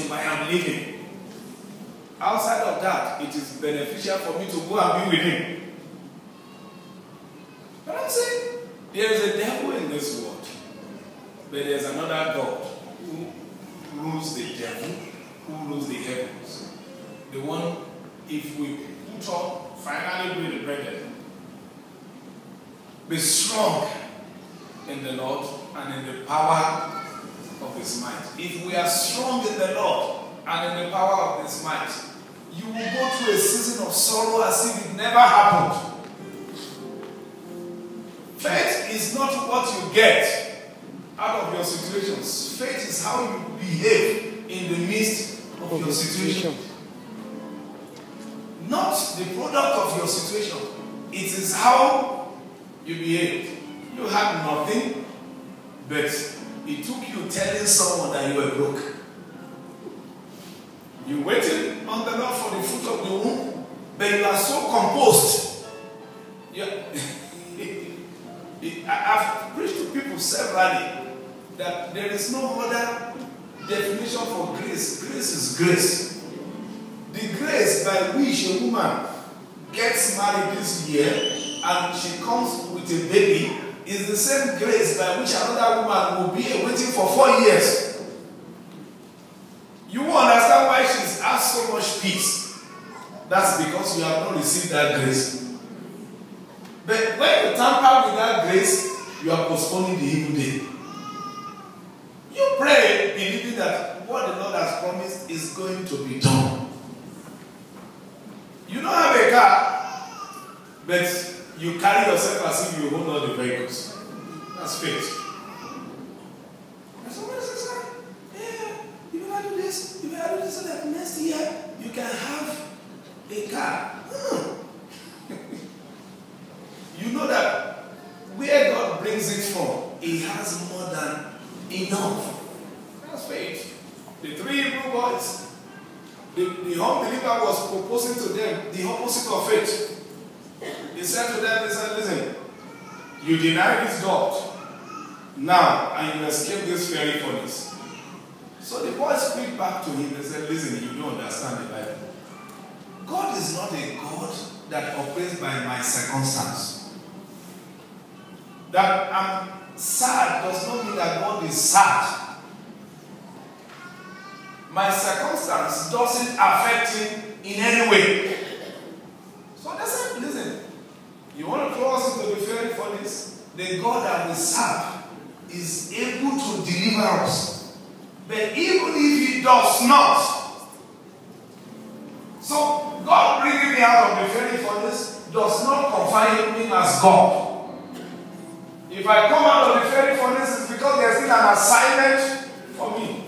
if I am living. Outside of that, it is beneficial for me to go and be with him. But I'm saying, there is a devil in this world, but there is another God who rules the devil, who rules the heavens. The one, if we put on, finally be the brethren, be strong in the Lord and in the power of his might. If we are strong in the Lord and in the power of his might, you will go through a season of sorrow as if it never happened. Faith is not what you get out of your situations. Faith is how you behave in the midst of your situation. Not the product of your situation. It is how you behave. You had nothing, but it took you telling someone that you were broke. You waited on the Lord for the fruit of the womb, but you are so composed. I've preached to people severally that there is no other definition for grace. Grace is grace. The grace by which a woman gets married this year and she comes with a baby is the same grace by which another woman will be waiting for 4 years. You will understand why she's had so much peace. That's because you have not received that grace. But when you tamper with that grace, you are postponing the evil day. You pray believing that what the Lord has promised is going to be done. You don't have a car, but you carry yourself as if you hold all the vehicles. That's faith. And somebody says, yeah, you better do this, you better do this so that next year you can have a car. You know that where God brings it from, He has more than enough. That's faith. The 3 Hebrew boys, the unbeliever was proposing to them the opposite of faith. He said to them, listen, you deny this God now and you escape this fiery furnace. So the boys speak back to him and said, listen, you don't understand the Bible. God is not a God that operates by my circumstance. That I'm sad does not mean that God is sad. My circumstance doesn't affect him in any way. So they said, listen, you want to throw us into the fiery furnace? The God that we serve is able to deliver us. But even if he does not, so God bringing me out of the fiery furnace does not confine me as God. If I come out of the fiery furnace, it's because there's still an assignment for me.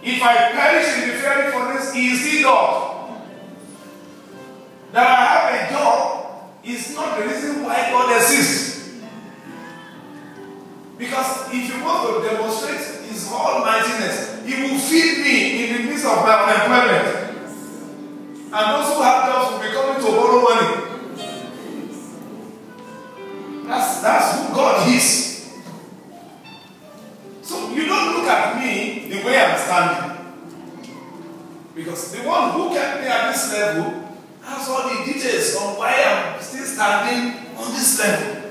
If I perish in the fiery furnace, he is still God. That I have a job is not the reason why God exists. Because if you want to demonstrate his almightiness, he will feed me in the midst of my unemployment. And those who have jobs will be coming to borrow money. That's who God is. So you don't look at me the way I'm standing. Because the one who kept me at this level has all the details on why I'm still standing on this level.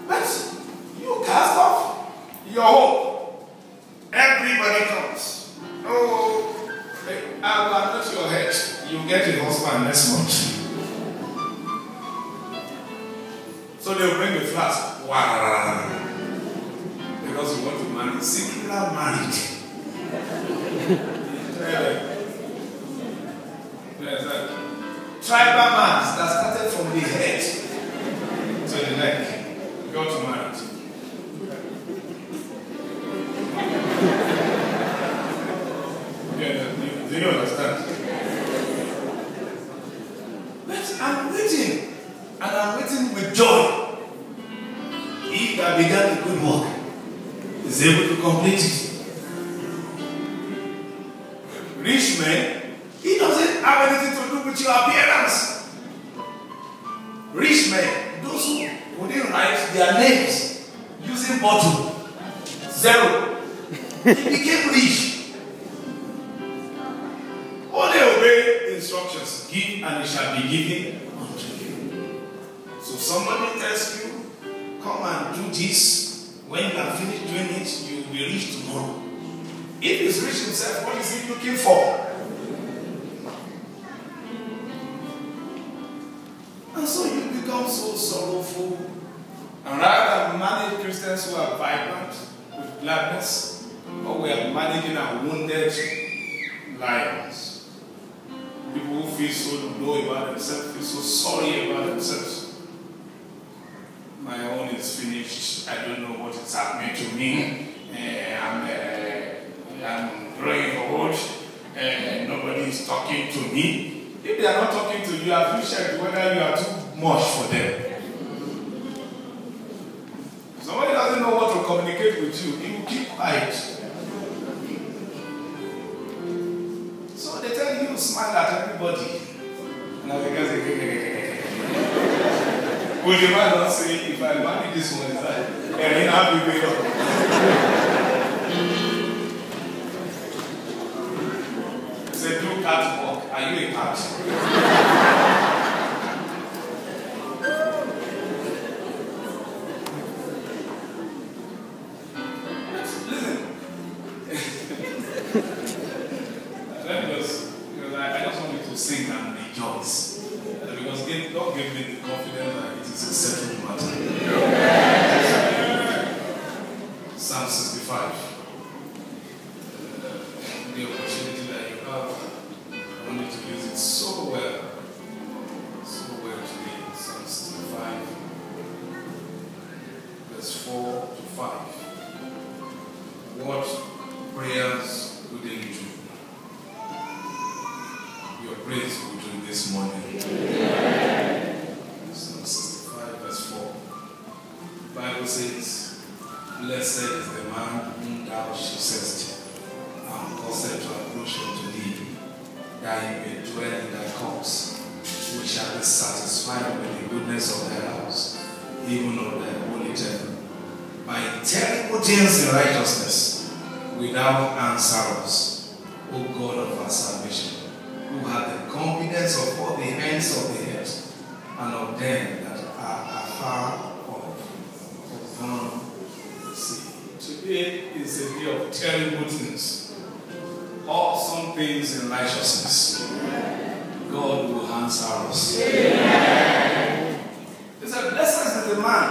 But you cast off your hope. Everybody comes. Oh, I will anoint your head. You get a husband next month. So they'll bring the flask. Wow. Because you want to marry. Singular marriage. Tribal man that started from the head to the neck. Go to marriage. Yeah, do you understand? But I'm waiting. And I'm waiting with joy. He that began the good work is able to complete it. Rich men, he doesn't have anything to do with your appearance. Rich men, those who wouldn't write their names using bottle, 0. He became rich. Only obey instructions. Give and it shall be given unto you. So somebody tells you, come and do this. When you are finished doing it, you will be rich tomorrow. If he's rich himself, what is he looking for? And so you become so sorrowful. And rather than manage Christians who are vibrant with gladness, or we are managing our wounded lions. People who feel so low about themselves, feel so sorry about themselves. My own is finished. I don't know what is happening to me. I'm growing old. Nobody is talking to me. If they are not talking to you, have you checked whether you are too much for them? Somebody doesn't know what to communicate with you, he will keep quiet. So they tell you to smile at everybody. And I can say, would you mind not saying, if I marry this one, is that? And then I'll be way up. Say, do cat walk. Are you a cat? Sing and rejoice. Because God gave me the confidence that it is a settled matter. Psalm 65. The opportunity that you have, I want you to use it so well. So well today. Psalm 65, verse 4 to 5. What prayers would they do? Your praise will do this morning. Psalm 65, verse 4. The Bible says, blessed is the man whom thou choosest, and causest to approach unto thee, that he may dwell in thy courts, which shall be satisfied with the goodness of thy house, even of thy holy temple. By terrible things in righteousness, without answer us, O God of our salvation, who have the confidence of all the hands of the earth, and of them that are afar off upon the sea. Today is a day of terrible things, awesome things in righteousness. God will answer us. It's a blessing to the man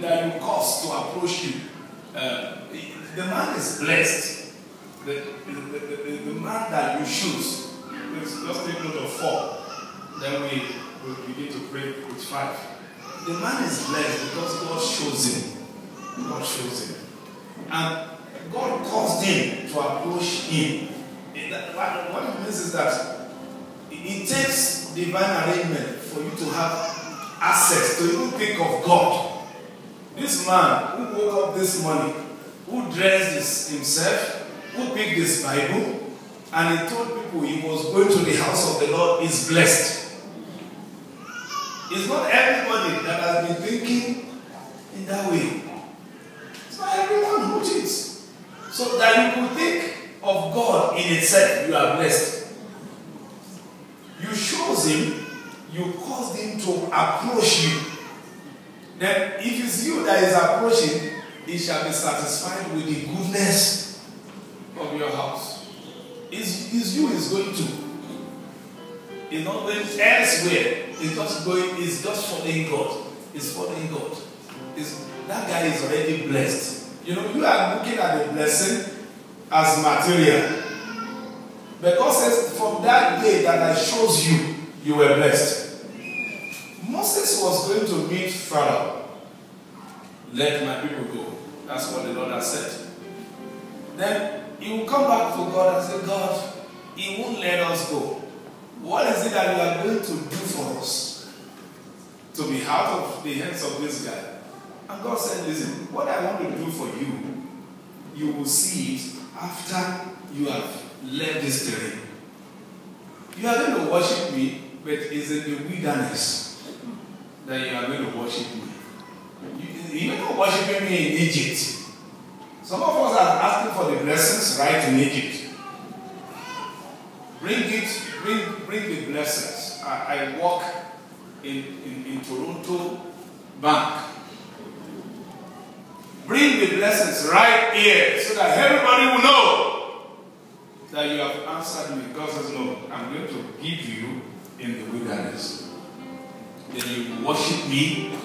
that you cause to approach you. The man is blessed. The man that you choose. Let's take note of 4. Then we will begin to pray with 5. The man is blessed because God shows him. God shows him. And God caused him to approach him. What it means is that it takes divine arrangement for you to have access to even think of God. This man who woke up this morning, who dressed himself, who picked his Bible, and he told people he was going to the house of the Lord, is blessed. It's not everybody that has been thinking in that way. It's not everyone who thinks. So that you could think of God in itself, you are blessed. You chose him, you caused him to approach you. Then if it's you that is approaching, he shall be satisfied with the goodness of your house. Is you is going to. He's not going elsewhere. He's just following God. He's following God. That guy is already blessed. You know, you are looking at the blessing as material. Because from that day that I chose you, you were blessed. Moses was going to meet Pharaoh. Let my people go. That's what the Lord has said. Then he will come back to God and say, God, he won't let us go. What is it that you are going to do for us? To be out of the hands of this guy. And God said, listen, what I want to do for you, you will see it after you have left this terrain. You are going to worship me, but it's in the wilderness that you are going to worship me. You're not worshiping me in Egypt. Some of us are asking for the blessings right in Egypt. Bring the blessings. I work in Toronto Bank. Bring the blessings right here so that everybody will know that you have answered me. God says, no, I'm going to give you in the wilderness. Then you worship me